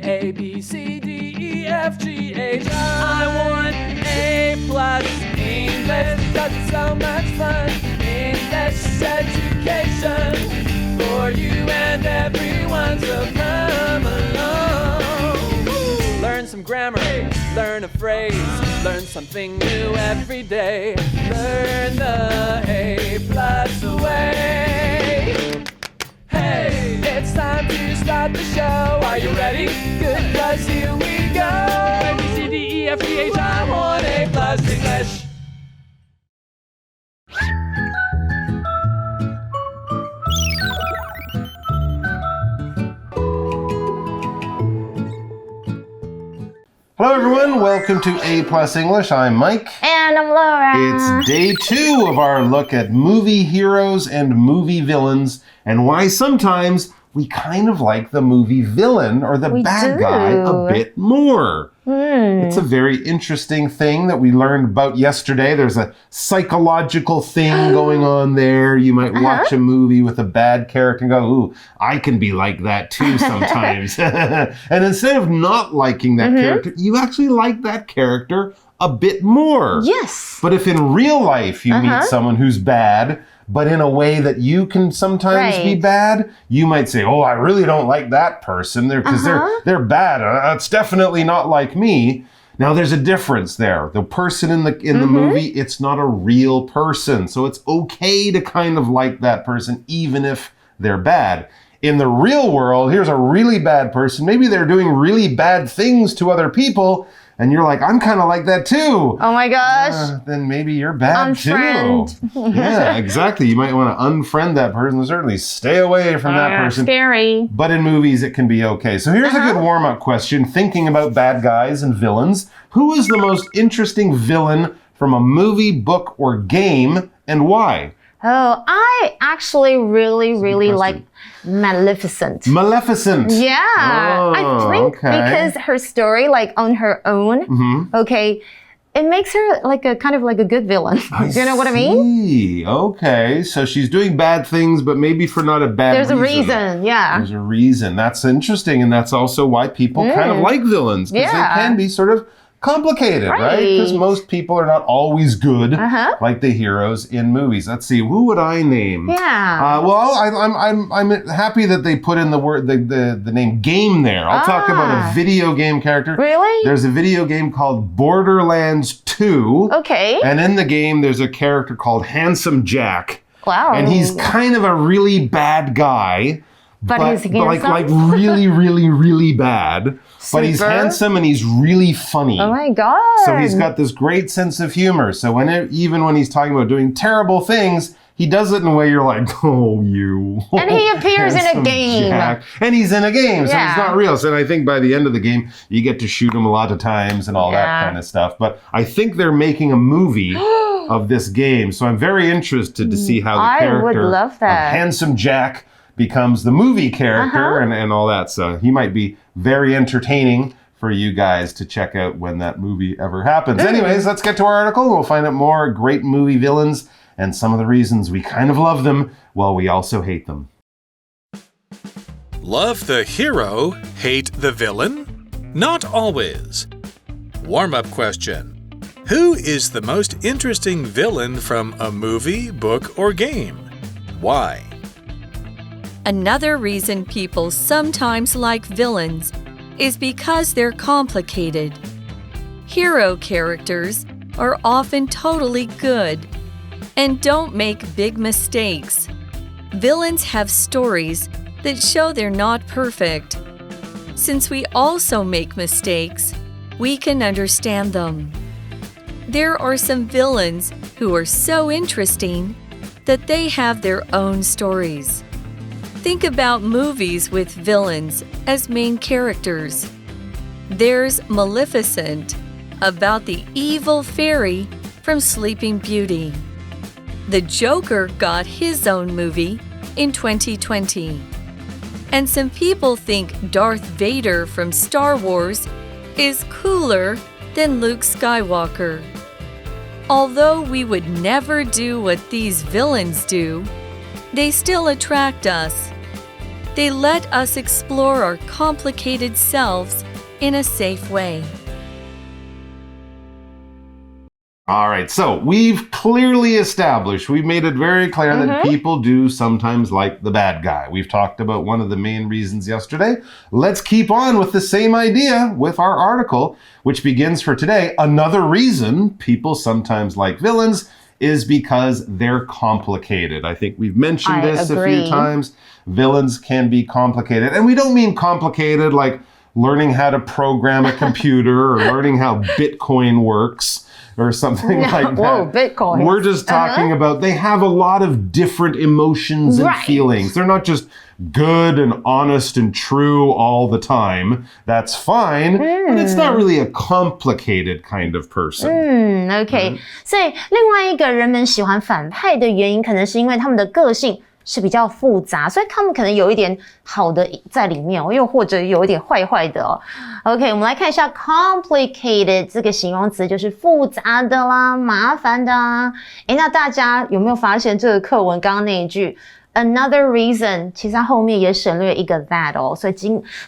A, B, C, D, E, F, G, H, I want A+ English because it's so much fun. English education for you and everyone, so come along. Learn some grammar, learn a phrase, learn something new every day. Learn the A+ way. Hey, it's time to start the show. Are you ready? Good, 'cause here we go. A, B, C, D, E, F, G, H, I want A+ English. Hello everyone, welcome to A+ English. I'm Mike. And I'm Laura. It's day 2 of our look at movie heroes and movie villains and why sometimes we kind of like the movie villain or the bad guy a bit more. It's a very interesting thing that we learned about yesterday. There's a psychological thing going on there. You might watch a movie with a bad character and go, ooh, I can be like that too sometimes. And instead of not liking that character, you actually like that character a bit more. Yes. But if in real life you meet someone who's bad, but in a way that you can sometimes be bad, you might say, oh, I really don't like that person because they're bad. It's definitely not like me. Now, there's a difference there. The person in the movie, it's not a real person. So it's okay to kind of like that person, even if they're bad. In the real world, here's a really bad person. Maybe they're doing really bad things to other people. And you're like, I'm kind of like that too. Oh my gosh. Then maybe you're bad too. Yeah, exactly. You might want to unfriend that person. Certainly stay away from that person. Scary. But in movies, it can be okay. So here's a good warm-up question. Thinking about bad guys and villains. Who is the most interesting villain from a movie, book, or game, and why? Oh, I actually really like Maleficent. Maleficent. Yeah. I think because her story, like on her own, it makes her like a kind of like a good villain. You know what I mean? Okay. So she's doing bad things, but maybe for not a bad reason. There's a reason, yeah. There's a reason. That's interesting. And that's also why people kind of like villains. Because they can be sort of complicated, right? Because most people are not always good like the heroes in movies. Let's see, who would I name? Yeah. Well, I'm happy that they put in the word the name game there. I'll talk about a video game character. Really? There's a video game called Borderlands 2. Okay. And in the game, there's a character called Handsome Jack. Wow. And he's kind of a really bad guy. But he's handsome? like really bad. But he's handsome and he's really funny. Oh my God. So he's got this great sense of humor. So even when he's talking about doing terrible things, he does it in a way you're like, oh, you. And he appears in a game. Jack. And he's in a game, so he's not real. So I think by the end of the game, you get to shoot him a lot of times and all that kind of stuff. But I think they're making a movie of this game. So I'm very interested to see how the character of Handsome Jack becomes the movie character and all that. So he might be very entertaining for you guys to check out when that movie ever happens. Anyways, let's get to our article. We'll find out more great movie villains and some of the reasons we kind of love them while we also hate them. Love the hero, hate the villain? Not always. Warm-up question. Who is the most interesting villain from a movie, book, or game? Why? Another reason people sometimes like villains is because they're complicated. Hero characters are often totally good and don't make big mistakes. Villains have stories that show they're not perfect. Since we also make mistakes, we can understand them. There are some villains who are so interesting that they have their own stories. Think about movies with villains as main characters. There's Maleficent, about the evil fairy from Sleeping Beauty. The Joker got his own movie in 2020. And some people think Darth Vader from Star Wars is cooler than Luke Skywalker. Although we would never do what these villains do, they still attract us. They let us explore our complicated selves in a safe way. All right, so we've clearly established, we've made it very clear that people do sometimes like the bad guy. We've talked about one of the main reasons yesterday. Let's keep on with the same idea with our article, which begins for today. Another reason people sometimes like villains is because they're complicated. I think we've mentioned this a few times. Villains can be complicated. And we don't mean complicated like learning how to program a computer or learning how Bitcoin works or something like that. Whoa, Bitcoin. We're just talking about they have a lot of different emotions and feelings. They're not just good and honest and true all the time. That's fine, but it's not really a complicated kind of person. OK. 所以另外一个人们喜欢反派的原因，可能是因为他们的个性是比较复杂，所以他们可能有一点好的在里面，又或者有一点坏坏的哦。OK， 我们来看一下 complicated 这个形容词，就是复杂的啦、麻烦的啊。那大家有没有发现这个课文刚刚那一句 another reason， 其实它后面也省略一个 that 哦，所以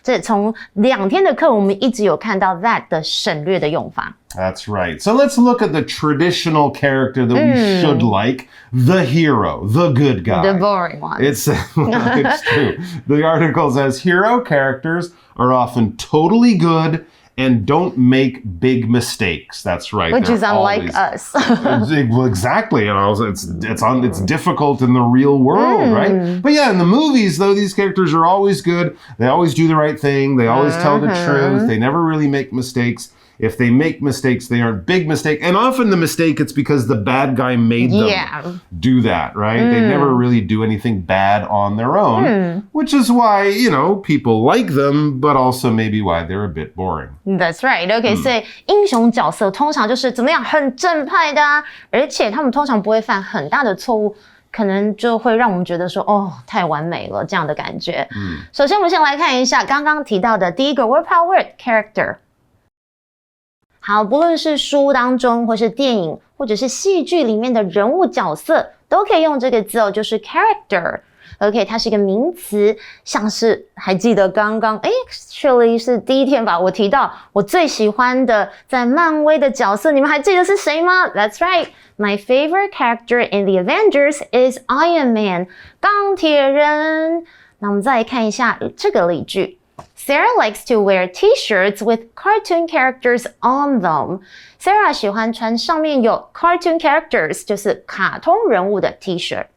这从2天的课文我们一直有看到 that 的省略的用法。That's right. So let's look at the traditional character that we should like, the hero, the good guy. The boring one. It's true. The article says hero characters are often totally good and don't make big mistakes. That's right. Which is unlike us. Well, exactly. It's difficult in the real world, right? But yeah, in the movies, though, these characters are always good. They always do the right thing. They always tell the truth. They never really make mistakes. If they make mistakes, they aren't big mistakes. And often the mistake, it's because the bad guy made them do that, right? They never really do anything bad on their own, which is why, people like them, but also maybe why they're a bit boring. That's right. Okay, 所以英雄角色通常就是怎么样很正派的啊，而且他们通常不会犯很大的错误，可能就会让我们觉得说哦太完美了这样的感觉。首先我们先来看一下刚刚提到的第一个 word power word character。好，不论是书当中或是电影或者是戏剧里面的人物角色都可以用这个字哦，就是 character。 OK， 它是一个名词，像是还记得刚刚actually 是第一天吧，我提到我最喜欢的在漫威的角色，你们还记得是谁吗？ That's right, my favorite character in the Avengers is Iron Man， 钢铁人。那我们再来看一下这个例句。Sarah likes to wear t-shirts with cartoon characters on them. Sarah 喜欢穿上面有 cartoon characters， 就是卡通人物的 T-shirt。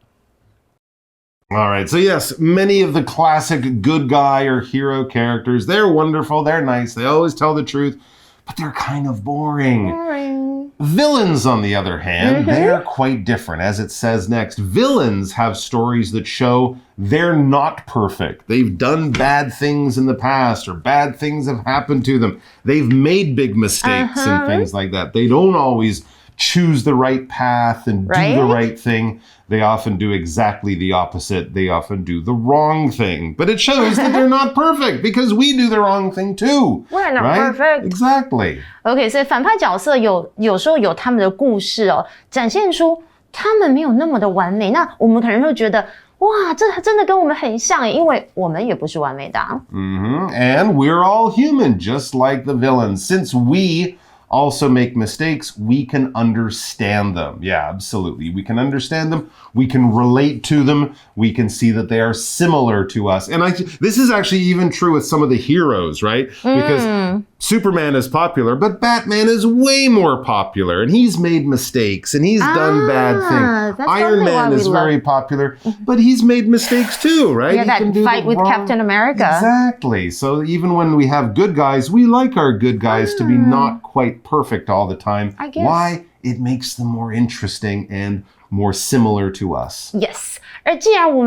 All right, so yes, many of the classic good guy or hero characters, they're wonderful, they're nice, they always tell the truth, but they're kind of boring. Villains, on the other hand, they're quite different. As it says next, villains have stories that show they're not perfect. They've done bad things in the past or bad things have happened to them. They've made big mistakes and things like that. They don't always choose the right path and do the right thing. They often do exactly the opposite. They often do the wrong thing. But it shows that they're not perfect because we do the wrong thing too. We're not perfect. Exactly. OK， 所以反派角色有时候有他们的故事哦，展现出他们没有那么的完美。那我们可能会觉得，哇，这真的跟我们很像耶，因为我们也不是完美的啊。And we're all human, just like the villains. Since we also make mistakes, we can understand them. Yeah, absolutely. We can understand them. We can relate to them. We can see that they are similar to us. And this is actually even true with some of the heroes, right? Because Superman is popular, but Batman is way more popular. And he's made mistakes and he's done bad things. Iron Man is very popular, but he's made mistakes too, right? Yeah, that fight with Captain America. Exactly. So even when we have good guys, we like our good guys to be not quite perfect all the time. I guess. Why? It makes them more interesting and more similar to us. Yes. 而既然我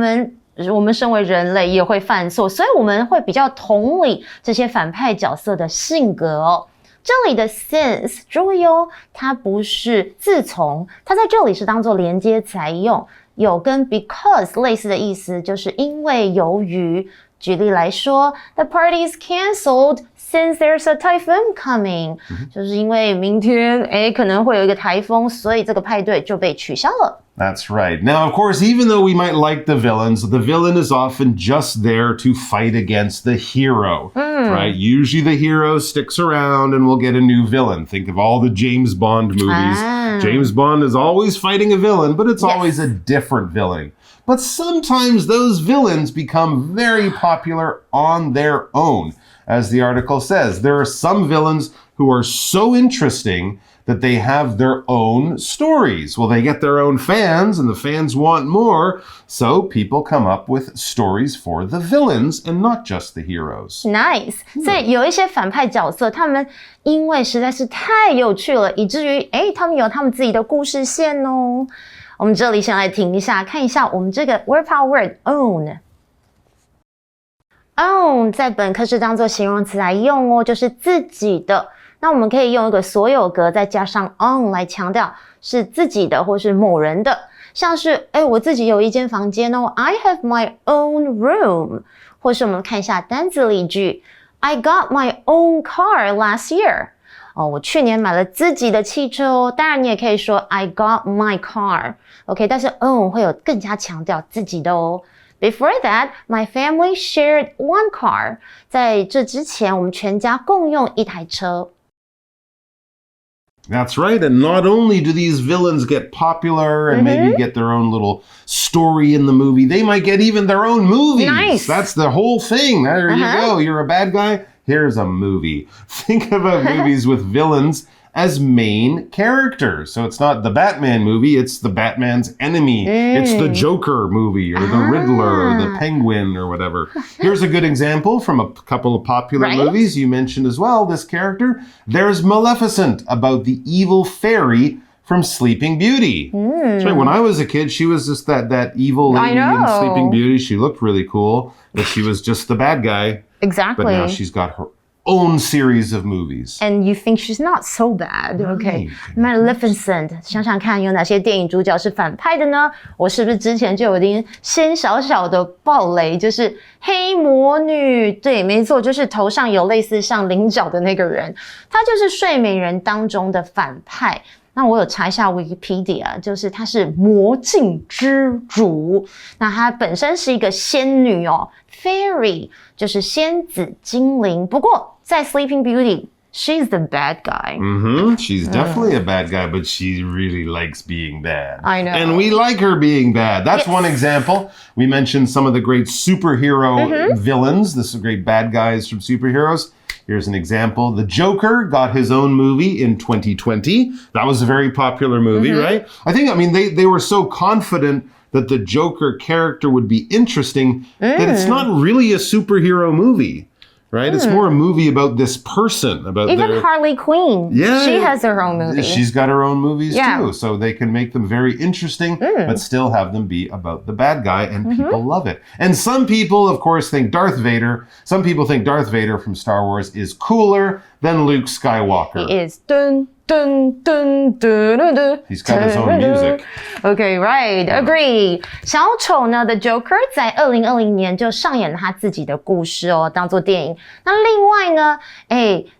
们身为人类也会犯错，所以我们会比较同理这些反派角色的性格哦。这里的 since 注意哦，它不是自从，它在这里是当作连接词来用，有跟 because 类似的意思，就是因为由于。举例来说 ，The party is cancelled since there's a typhoon coming，就是因为明天可能会有一个台风，所以这个派对就被取消了。That's right. Now, of course, even though we might like the villain is often just there to fight against the hero, right? Usually the hero sticks around and we'll get a new villain. Think of all the James Bond movies. James Bond is always fighting a villain, but it's always a different villain. But sometimes those villains become very popular on their own. As the article says, there are some villains who are so interesting that they have their own stories. Well, they get their own fans, and the fans want more, so people come up with stories for the villains and not just the heroes. Nice. 所以有一些反派角色，他们因为实在是太有趣了，以至于他们有他们自己的故事线哦。我们这里先来停一下，看一下我们这个 word power word own。own 在本课是当作形容词来用哦，就是自己的。那我们可以用一个所有格再加上 own 来强调是自己的或是某人的，像是我自己有一间房间哦 I have my own room， 或是我们看一下单字例句 I got my own car last year， 我去年买了自己的汽车哦。当然你也可以说 I got my car， OK， 但是 own 会有更加强调自己的哦。Before that, my family shared one car. 在这之前，我们全家共用一台车。That's right. And not only do these villains get popular and maybe get their own little story in the movie, they might get even their own movies. Nice. That's the whole thing. There you go. You're a bad guy. Here's a movie. Think about movies with villains as main characters. So it's not the Batman movie, it's the Batman's enemy. It's the Joker movie or the Riddler or the Penguin or whatever. Here's a good example from a couple of popular movies you mentioned as well, this character. There's Maleficent, about the evil fairy from Sleeping Beauty. That's right. When I was a kid, she was just that evil lady in Sleeping Beauty. She looked really cool, but she was just the bad guy. Exactly. But now she's got her own series of movies. And you think she's not so bad, okay? Maleficent, 想想看有哪些电影主角是反派的呢？我是不是之前就有点先小小的爆雷，就是黑魔女，对，没错，就是头上有类似像菱角的那个人，她就是睡美人当中的反派。那我有查一下 Wikipedia， 就是她是魔镜之主，那她本身是一个仙女哦 ，fairy 就是仙子精灵。不过在 Sleeping Beauty she's the bad guy. She's definitely a bad guy, but she really likes being bad. I know. And we like her being bad. That's one example. We mentioned some of the great superhero villains, the great bad guys from superheroes. Here's an example. The Joker got his own movie in 2020. That was a very popular movie, right? I mean, they were so confident that the Joker character would be interesting that it's not really a superhero movie. Right? It's more a movie about this person. Even Harley Quinn. Yeah. She has her own movie. She's got her own movies too. So they can make them very interesting, but still have them be about the bad guy, and people love it. And some people, of course, think Darth Vader from Star Wars is cooler than Luke Skywalker. He is. Dun, dun, dun, dun, dun, dun. He's got his own music. Okay, right, agree. 小丑呢 The Joker 在2020年就上演了他自己的故事哦，当作电影。那另外呢，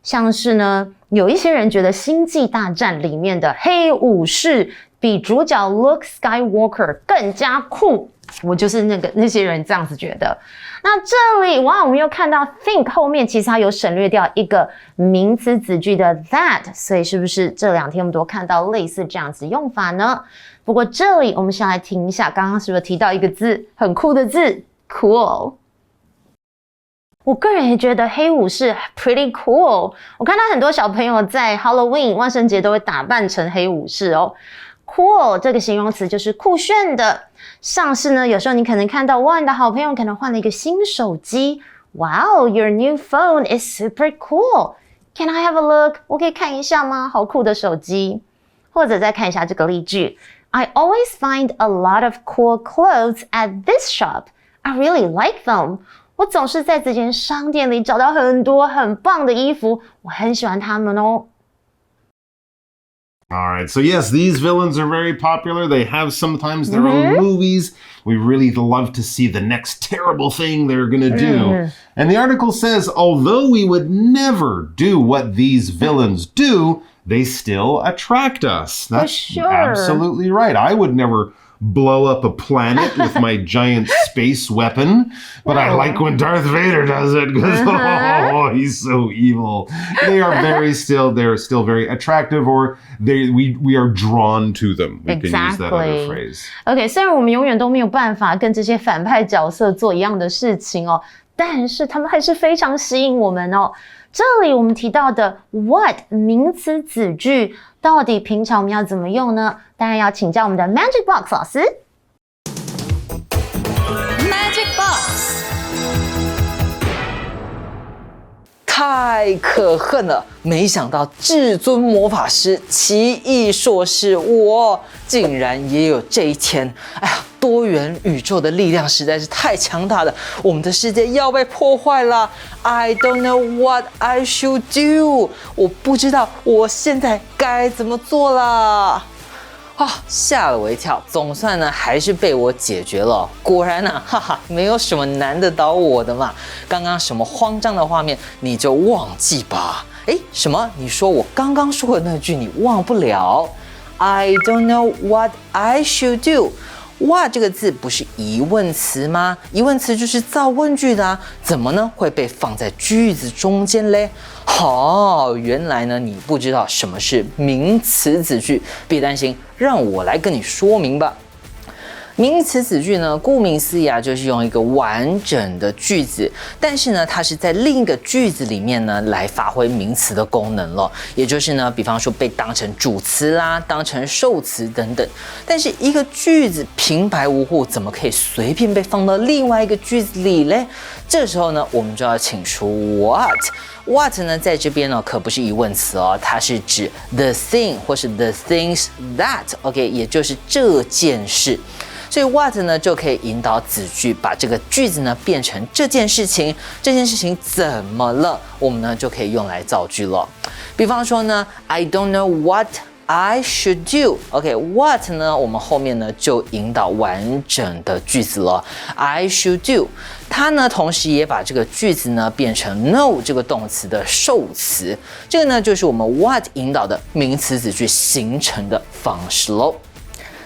像是呢，有一些人觉得《星际大战》里面的黑武士比主角 Luke Skywalker 更加酷。我就是那些人这样子觉得。那这里哇，我们又看到 think 后面其实它有省略掉一个名词子句的 that， 所以是不是这两天我们都看到类似这样子用法呢？不过这里我们先来听一下，刚刚是不是提到一个字很酷的字 cool？ 我个人也觉得黑武士 pretty cool。我看到很多小朋友在 Halloween 万圣节都会打扮成黑武士哦。Cool 这个形容词就是酷炫的，像是呢，有时候你可能看到哇，你的好朋友可能换了一个新手机 ，Wow, your new phone is super cool. Can I have a look? 我可以看一下吗？好酷的手机。或者再看一下这个例句 ，I always find a lot of cool clothes at this shop. I really like them. 我总是在这间商店里找到很多很棒的衣服，我很喜欢它们哦。All right, so yes, these villains are very popular. They have sometimes their own movies. We really love to see the next terrible thing they're going to do. And the article says, although we would never do what these villains do, they still attract us. That's absolutely right. I would never blow up a planet with my giant space weapon, but I like when Darth Vader does it because he's so evil. They're still very attractive, or we are drawn to them. We can use that other phrase. Okay, 虽然我们永远都没有办法跟这些反派角色做一样的事情哦，但是他们还是非常吸引我们哦。这里我们提到的 what 名词子句，到底平常我们要怎么用呢？当然要请教我们的 Magic Box 老师。Magic Box 太可恨了！没想到至尊魔法师奇异硕士，我竟然也有这一天！哎呀，多元宇宙的力量实在是太强大了，我们的世界要被破坏了。I don't know what I should do， 我不知道我现在该怎么做了。吓了我一跳，总算呢还是被我解决了。果然呢，没有什么难得倒我的嘛。刚刚什么慌张的画面你就忘记吧。什么？你说我刚刚说的那句你忘不了 ？I don't know what I should do。哇，这个字不是疑问词吗？疑问词就是造问句的啊，怎么呢会被放在句子中间嘞？原来呢你不知道什么是名词子句，别担心，让我来跟你说明吧。名词子句呢，顾名思义啊，就是用一个完整的句子，但是呢，它是在另一个句子里面呢来发挥名词的功能了。也就是呢，比方说被当成主词啦，当成受词等等。但是一个句子平白无故，怎么可以随便被放到另外一个句子里嘞？这时候呢，我们就要请出 what。What 呢，在这边呢可不是疑问词哦，它是指 the thing 或是 the things that，OK， 也就是这件事。所以 what 呢就可以引导子句，把这个句子呢变成这件事情，这件事情怎么了？我们呢就可以用来造句了。比方说呢 ，I don't know what I should do。OK，what 呢，我们后面呢就引导完整的句子了。I should do， 它呢同时也把这个句子呢变成 know 这个动词的受词。这个呢就是我们 what 引导的名词子句形成的方式喽。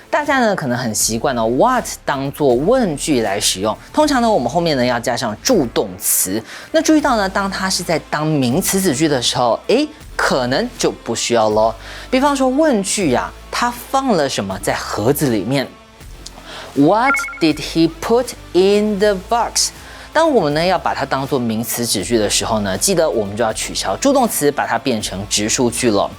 大家呢可能很习惯what 当作问句来使用，通常呢我们后面呢要加上助动词。那注意到呢，当它是在当名词子句的时候，可能就不需要咯。比方说问句啊，他放了什么在盒子里面 ？What did he put in the box？ 当我们呢要把它当作名词子句的时候呢，记得我们就要取消助动词，把它变成直述句了。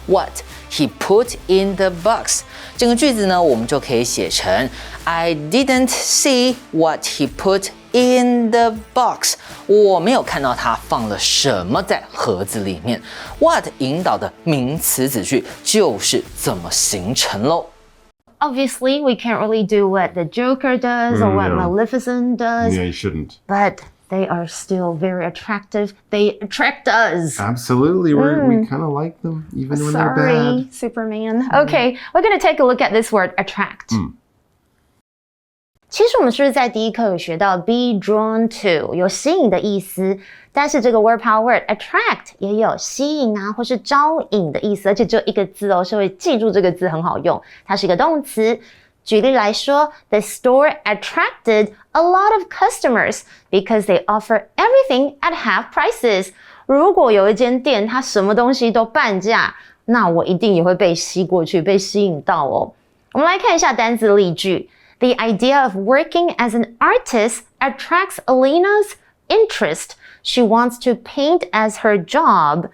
What he put in the box， 整个句子呢，我们就可以写成 I didn't see what he put in the box。我没有看到他放了什么在盒子里面。What 引导的名词子句就是这么形成喽。Obviously, we can't really do what the Joker does or what Maleficent does. Yeah, you shouldn't. But they are still very attractive. They attract us. Absolutely. We kind of like them, even when they're bad. Sorry, Superman. Okay, we're going to take a look at this word, attract. 其实我们是不是在第一课有学到 be drawn to 有吸引的意思，但是这个 word power word attract 也有吸引啊或是招引的意思，而且只有一个字哦，所以记住这个字很好用，它是一个动词。举例来说 ，the store attracted a lot of customers because they offer everything at half prices。如果有一间店它什么东西都半价，那我一定也会被吸过去，被吸引到哦。我们来看一下单字例句。The idea of working as an artist attracts Elena's interest. She wants to paint as her job.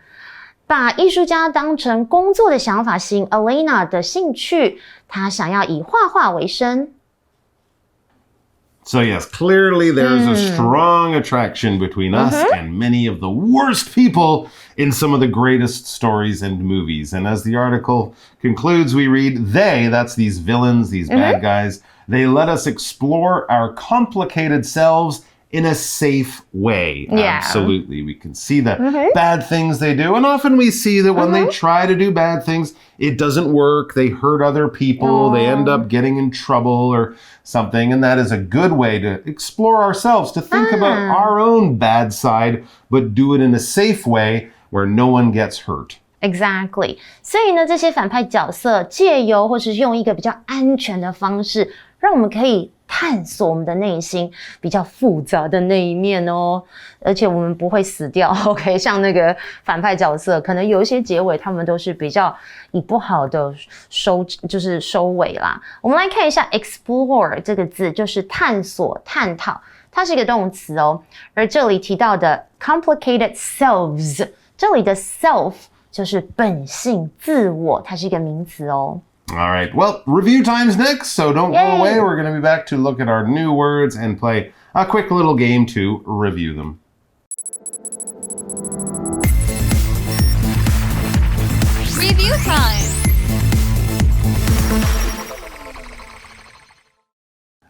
把艺术家当成工作的想法吸引 Elena 的兴趣，她想要以画画为生。So yes, clearly there's a strong attraction between us and many of the worst people in some of the greatest stories and movies. And as the article concludes, we read, that's these villains, these bad guys, they let us explore our complicated selves in a safe way. Yeah. Absolutely. We can see the bad things they do. And often we see that when they try to do bad things, it doesn't work. They hurt other people. They end up getting in trouble or something. And that is a good way to explore ourselves, to think about our own bad side, but do it in a safe way where no one gets hurt. Exactly. 所以呢，这些反派角色借由或是用一个比较安全的方式，让我们可以探索我们的内心比较复杂的那一面哦，而且我们不会死掉。OK， 像那个反派角色，可能有一些结尾他们都是比较以不好的收尾啦。我们来看一下 explore 这个字，就是探索、探讨，它是一个动词哦。而这里提到的 complicated selves， 这里的 self 就是本性、自我，它是一个名词哦。All right. Well, review time's next, so don't go away. We're going to be back to look at our new words and play a quick little game to review them. Review time.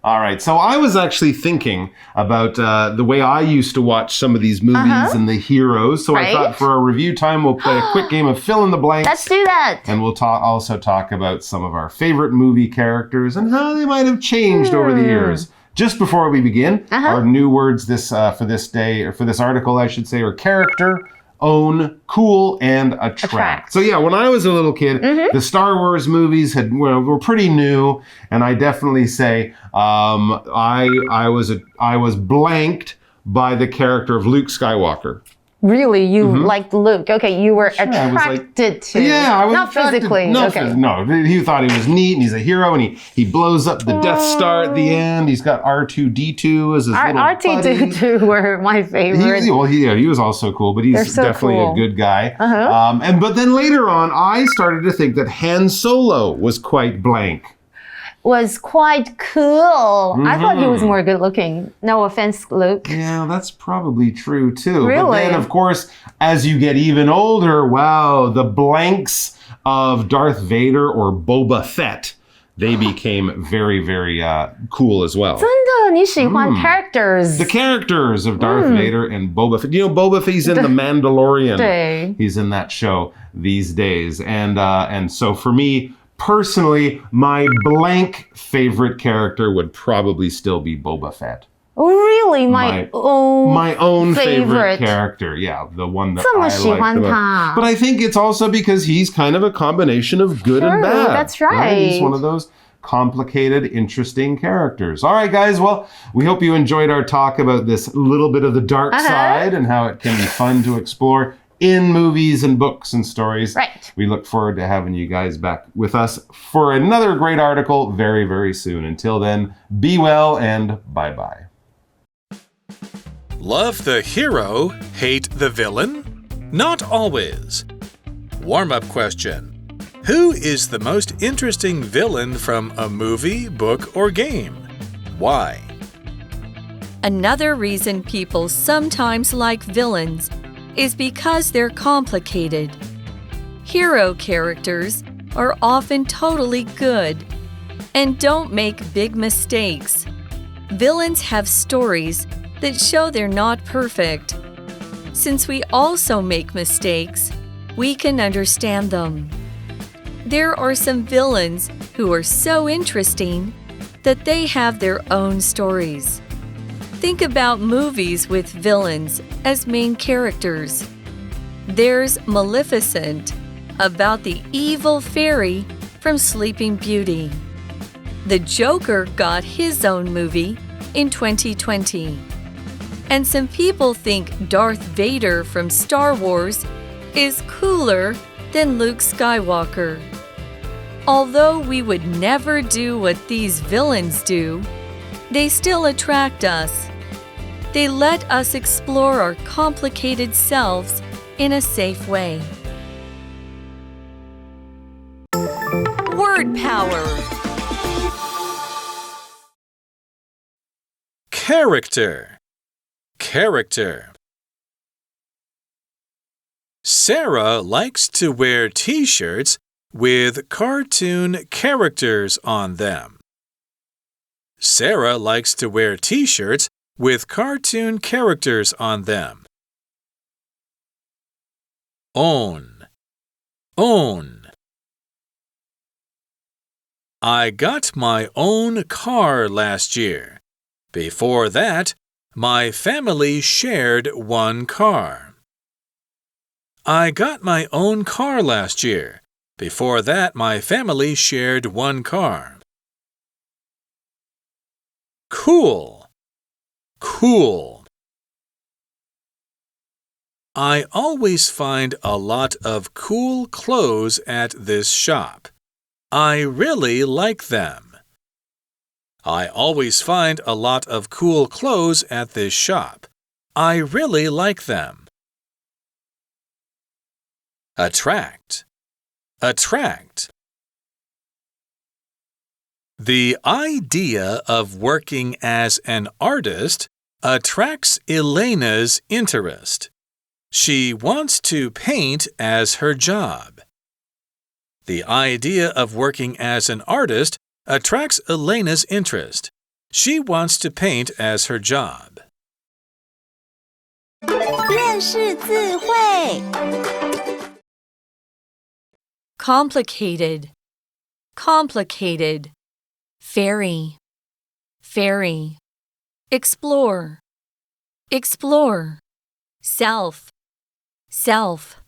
All right, so I was actually thinking about the way I used to watch some of these movies and the heroes. So I thought for our review time, we'll play a quick game of fill in the blanks. Let's do that. And we'll also talk about some of our favorite movie characters and how they might have changed over the years. Just before we begin, our new words for this day, or for this article, I should say, are character, own, cool, and attract. So yeah, when I was a little kid, the Star Wars movies were pretty new, and I definitely say I was blanked by the character of Luke Skywalker. Really? You liked Luke. Okay, you were attracted to. Yeah, I was not attracted, physically. No, okay. No, he thought he was neat and he's a hero and he blows up the Death Star at the end. He's got R2-D2 as his little buddy. R2-D2 were my favorite. He was also cool, but he's so definitely cool. a good guy. But then later on, I started to think that Han Solo was quite blank. Was quite cool. I thought he was more good looking. No offense, Luke. Yeah, that's probably true too. Really? But then, of course, as you get even older, wow, the blanks of Darth Vader or Boba Fett, they became very, very cool as well. 真的，你喜欢 characters? The characters of Darth Vader and Boba Fett. You know, Boba Fett, he's in The Mandalorian. 对。 He's in that show these days. And so for me, personally, my blank favorite character would probably still be Boba Fett. Really? My own favorite character. Yeah, the one that 这么 I 喜欢 like the 他 most. But I think it's also because he's kind of a combination of good and bad. That's right. He's one of those complicated, interesting characters. All right, guys. Well, we hope you enjoyed our talk about this little bit of the dark side and how it can be fun to explore in movies and books and stories. Right. We look forward to having you guys back with us for another great article very, very soon. Until then, be well and bye-bye. Love the hero, hate the villain? Not always. Warm-up question. Who is the most interesting villain from a movie, book, or game? Why? Another reason people sometimes like villains is because they're complicated. Hero characters are often totally good and don't make big mistakes. Villains have stories that show they're not perfect. Since we also make mistakes, we can understand them. There are some villains who are so interesting that they have their own stories. Think about movies with villains as main characters. There's Maleficent, about the evil fairy from Sleeping Beauty. The Joker got his own movie in 2020. And some people think Darth Vader from Star Wars is cooler than Luke Skywalker. Although we would never do what these villains do, they still attract us. They let us explore our complicated selves in a safe way. Word power. Character. Character. Sarah likes to wear t-shirts with cartoon characters on them. Sarah likes to wear t-shirts with cartoon characters on them. Own, own. I got my own car last year. Before that, my family shared one car. I got my own car last year. Before that, my family shared one car. Cool, cool. I always find a lot of cool clothes at this shop. I really like them. I always find a lot of cool clothes at this shop. I really like them. Attract, attract. The idea of working as an artist attracts Elena's interest. She wants to paint as her job. The idea of working as an artist attracts Elena's interest. She wants to paint as her job. 认识字汇 Complicated, complicated. Fairy, fairy. Explore, explore. Self, self.